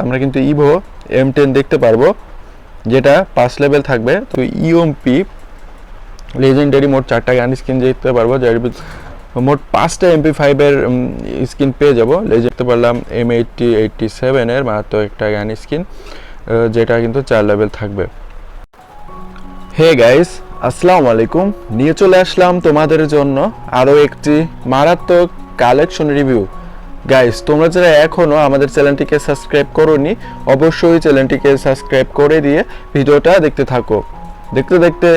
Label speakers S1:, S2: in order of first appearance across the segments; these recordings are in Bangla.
S1: আমরা কিন্তু ইভো M10 দেখতে পারবো, যেটা 5 লেভেল থাকবে। তো ইউএমপি লেজেন্ডারি মোট 4টা গান স্কিন দেখতে পারবো, যার মোট 5টা MP5 এর স্কিন পেয়ে যাব। দেখতে পারলাম M8087 এর মাত্র একটা গান স্কিন, যেটা কিন্তু 4 লেভেল থাকবে। হে গাইস, আসসালামু আলাইকুম। নিয়ে চলে আসলাম তোমাদের জন্য আরও একটি মারাত্মক কালেকশন রিভিউ। গাইস, তোমরা যারা এখনও আমাদের চ্যানেলটিকে সাবস্ক্রাইব করোনি, অবশ্যই চ্যানেলটিকে সাবস্ক্রাইব করে দিয়ে ভিডিওটা দেখতে থাকো। দেখতে দেখতে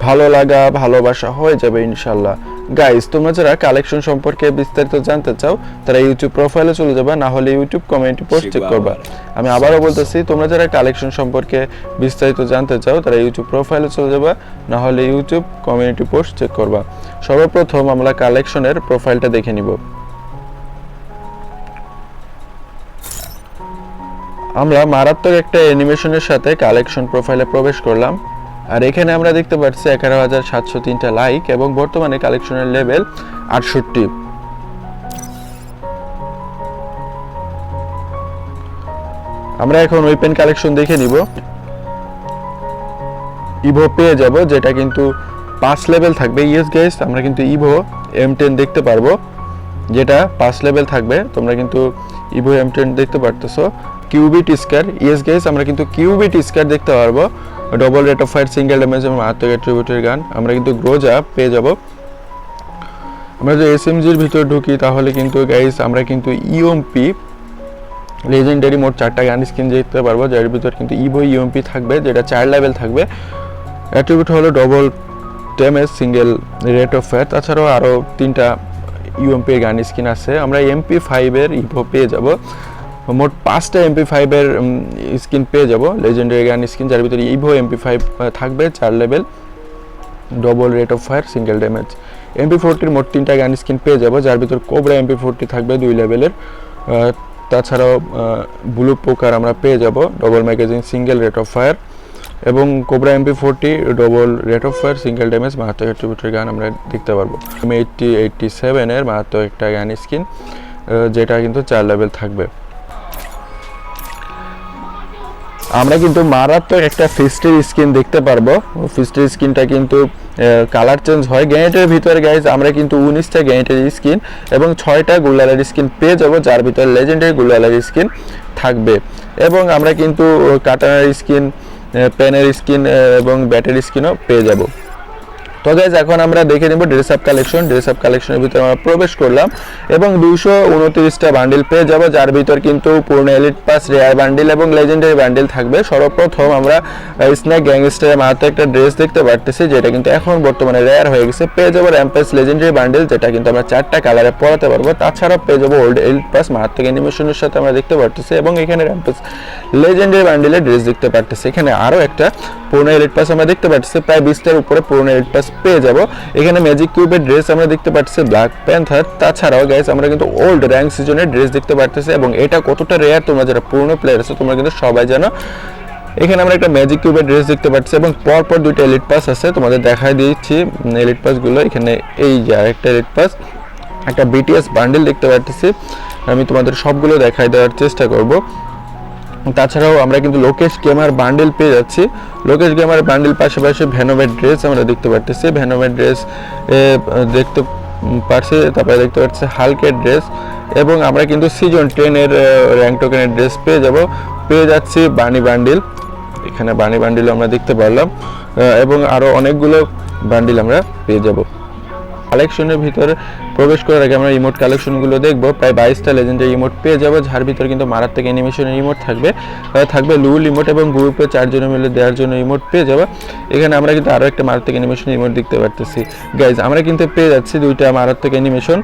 S1: ভালো লাগা ভালোবাসা হয়ে যাবে ইনশাল্লাহ। গাইস, তোমরা যারা কালেকশন সম্পর্কে বিস্তারিত জানতে চাও তারা ইউটিউব প্রোফাইলে চলে যাবে, না হলে ইউটিউব কমিউনিটি পোস্ট চেক করবা। আমি আবারও বলতেছি, তোমরা যারা কালেকশন সম্পর্কে বিস্তারিত জানতে চাও তারা ইউটিউব প্রোফাইলে চলে যাবে, না হলে ইউটিউব কমিউনিটি পোস্ট চেক করবা। সর্বপ্রথম আমরা কালেকশনের প্রোফাইলটা দেখে নিব। আমরা মারাত্মক একটা অ্যানিমেশনের সাথে কালেকশন প্রোফাইলে প্রবেশ করলাম, আর এখানে আমরা দেখতে পাচ্ছি 11,703টা লাইক এবং বর্তমানে কালেকশনের লেভেল 68। আমরা এখন ওয়েপেন কালেকশন দেখে নিব। ইভো পেয়ে যাব, যেটা কিন্তু 5 লেভেল থাকবে। ইয়েস গাইস, আমরা কিন্তু ইভো M10 দেখতে পারবো, যেটা 5 লেভেল থাকবে। তোমরা কিন্তু ইভো M10 দেখতে পারতেছো। কিউবিট স্কার, ইয়েস গাইস, আমরা কিন্তু কিউবিট স্কার দেখতে পারবো। Double rate of fire, single damage এবং মারাত্মক অ্যাট্রিবিউটের গান। আমরা কিন্তু গ্রোজা পেয়ে যাব। আমরা যদি এসএমজির ভিতর ঢুকি তাহলে কিন্তু গাইস আমরা কিন্তু ইউএমপি লেজেন্ডারি মোট 4টা গান স্কিন দেখতে পারবো, যার ভিতর কিন্তু ইভো ইউএমপি থাকবে, যেটা 4 লেভেল থাকবে। অ্যাট্রিবিউট হলো double damage, single rate of fire. তাছাড়াও আরও 3টা ইউএমপি গান স্কিন আছে। আমরা MP5 এর ইভো পেয়ে যাব, মোট 5টা MP5 এর স্কিন পেয়ে যাব, লেজেন্ডারি গান স্কিন, যার ভিতরে ইভো MP5 থাকবে 4 level, double rate of fire, single damage. MP40 মোট 3টা গান স্কিন পেয়ে যাব, যার ভিতর কোবরা MP40 থাকবে 2 লেভেলের। তাছাড়াও ব্লু পোকার আমরা পেয়ে যাব, double magazine, single rate of fire, এবং cobra MP40 double rate of fire, single damage, মারাত্মক অ্যাট্রিবিউটের গান আমরা দেখতে পারবো। M8087 এর মারাত্মক একটা গান স্কিন, যেটা কিন্তু 4 লেভেল থাকবে। আমরা কিন্তু মারাত্মক একটা ফিস্টের স্কিন দেখতে পারবো। ফিস্টের স্কিনটা কিন্তু কালার চেঞ্জ হয়। গ্যানেটের ভিতরে গাইজ আমরা কিন্তু 19টা গ্যানেটের স্কিন এবং 6টা গুলালের স্কিন পেয়ে যাব, যার ভিতরে লেজেন্ডারি গুলালের স্কিন থাকবে। এবং আমরা কিন্তু কাটানার স্কিন, পেনের স্কিন এবং ব্যাটের স্কিনও পেয়ে যাব। তো গাইজ, এখন আমরা দেখে নেব dress up collection. Dress up কালেকশনের ভিতরে আমরা প্রবেশ করলাম এবং 229টা বান্ডিল পেয়ে যাব, যার ভিতর কিন্তু পূর্ণ এলিট পাস, রেয়ার বান্ডিল এবং লেজেন্ডারি বান্ডিল থাকবে। সর্বপ্রথম আমরা স্ন্যাক গ্যাংস্টারের মাত্র একটা ড্রেস দেখতে পারতেছি, যেটা কিন্তু এখন বর্তমানে রেয়ার হয়ে গেছে। পেয়ে যাবো র্যাম্পেজ লেজেন্ডারি বান্ডিল, যেটা কিন্তু আমরা 4টা কালারে পরাতে পারবো। তাছাড়াও পেয়ে যাবো ওল্ড এলিট পাস মারাত্মক অ্যানিমেশনের সাথে আমরা দেখতে পারতেছি, এবং এখানে র্যাম্পেজ লেজেন্ডারি বান্ডিলের ড্রেস দেখতে পারতেছি। এখানে আরও একটা পূর্ণ এলিট পাস আমরা দেখতে পাচ্ছি, প্রায় 20টার উপরে পূর্ণ এলিট পাস পেয়ে যাব। এখানে ম্যাজিক কিউবের ড্রেস আমরা দেখতে পাচ্ছি, ব্ল্যাক প্যান্থার। তাছাড়াও গাইস আমরা কিন্তু ওল্ড র্যাঙ্ক সিজনের ড্রেস দেখতে পাচ্ছি, এবং এটা কতটা রেয়ার তোমরা যারা পুরনো প্লেয়ার আছে তোমরা কিন্তু সবাই জানো। এখানে আমরা একটা ম্যাজিক কিউবের ড্রেস দেখতে পাচ্ছি, এবং পরপর 2টা এলিট পাস আছে, তোমাদের দেখাই দিচ্ছি এলিট পাসগুলো। এখানে এই যে আরেকটা এলিট পাস, একটা বিটিএস বান্ডেল দেখতে পাচ্ছি। আমি তোমাদের সবগুলো দেখাই দেওয়ার চেষ্টা করব। তাছাড়াও আমরা কিন্তু লোকেশ গেমার বান্ডেল পেয়ে যাচ্ছি। লোকেশ গেমার বান্ডেল পাশাপাশি ভ্যানোমের ড্রেস আমরা দেখতে পাচ্ছি, ভ্যানোমের ড্রেস দেখতে পাচ্ছি। তারপরে দেখতে পাচ্ছি হালকের ড্রেস, এবং আমরা কিন্তু সিজন 10 এর র্যাঙ্ক টোকেনের ড্রেস পেয়ে যাচ্ছি বানি বান্ডিল। এখানে বানি বান্ডিল আমরা দেখতে পারলাম, এবং আরও অনেকগুলো বান্ডিল আমরা পেয়ে যাব। কালেকশনের ভিতরে প্রবেশ করার আগে আমরা ইমোট কালেকশনগুলো দেখব। প্রায় 22টা লেজেন্ডারি ইমোট পেয়ে যাবো, যার ভিতরে কিন্তু মারাত্মক অ্যানিমেশনের ইমোট থাকবে লুল ইমোট, এবং গ্রুপে 4 জনে মিলে দেওয়ার জন্য ইমোট পেয়ে যাবো। এখানে আমরা কিন্তু আরও একটা মারাত্মক অ্যানিমেশন ইমোট দেখতে পারতেছি। গাইজ, আমরা কিন্তু পেয়ে যাচ্ছি 2টা মারাত্মক অ্যানিমেশন,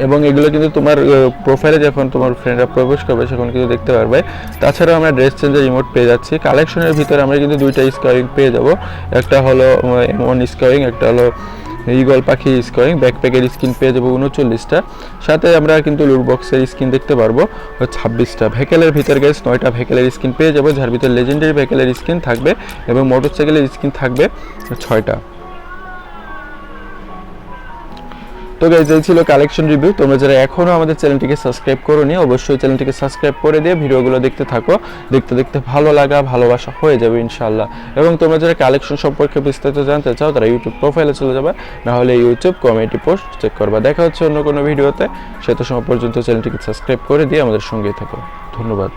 S1: এবং এগুলো কিন্তু তোমার প্রোফাইলে যখন তোমার ফ্রেন্ডরা প্রবেশ করবে তখন কিন্তু দেখতে পারবে। তাছাড়াও আমরা ড্রেস চেঞ্জের রিমোট পেয়ে যাচ্ছি। কালেকশনের ভিতরে আমরা কিন্তু 2টা স্কোয়ারিং পেয়ে যাব, একটা হলো M1 স্কোয়ারিং, একটা হলো ইগল পাখি স্কোয়ারিং। ব্যাকপ্যাকের স্কিন পেয়ে যাবো 39টা, সাথে আমরা কিন্তু লুট বক্সের স্কিন দেখতে পারবো 26টা। ভেহিকেলের ভিতরে গাইস 9টা ভেহিকেলের স্কিন পেয়ে যাবো, যার ভিতরে লেজেন্ডারি ভেহিকেলের স্কিন থাকবে এবং মোটরসাইকেলের স্কিন থাকবে 6টা। তো গাইজ এই ছিল কালেকশন রিভিউ। তোমরা যারা এখনও আমাদের চ্যানেলটিকে সাবস্ক্রাইব করোনি অবশ্যই চ্যানেলটিকে সাবস্ক্রাইব করে দিয়ে ভিডিওগুলো দেখতে থাকো। দেখতে দেখতে ভালো লাগা ভালোবাসা হয়ে যাবে ইনশাআল্লাহ। এবং তোমরা যারা কালেকশন সম্পর্কে বিস্তারিত জানতে চাও তারা ইউটিউব প্রোফাইলে চলে যাবে, না হলে ইউটিউব কমিউনিটি পোস্ট চেক করবা। দেখা হচ্ছে অন্য কোনো ভিডিওতে। সে তো সময় পর্যন্ত চ্যানেলটিকে সাবস্ক্রাইব করে দিয়ে আমাদের সঙ্গেই থাকো। ধন্যবাদ।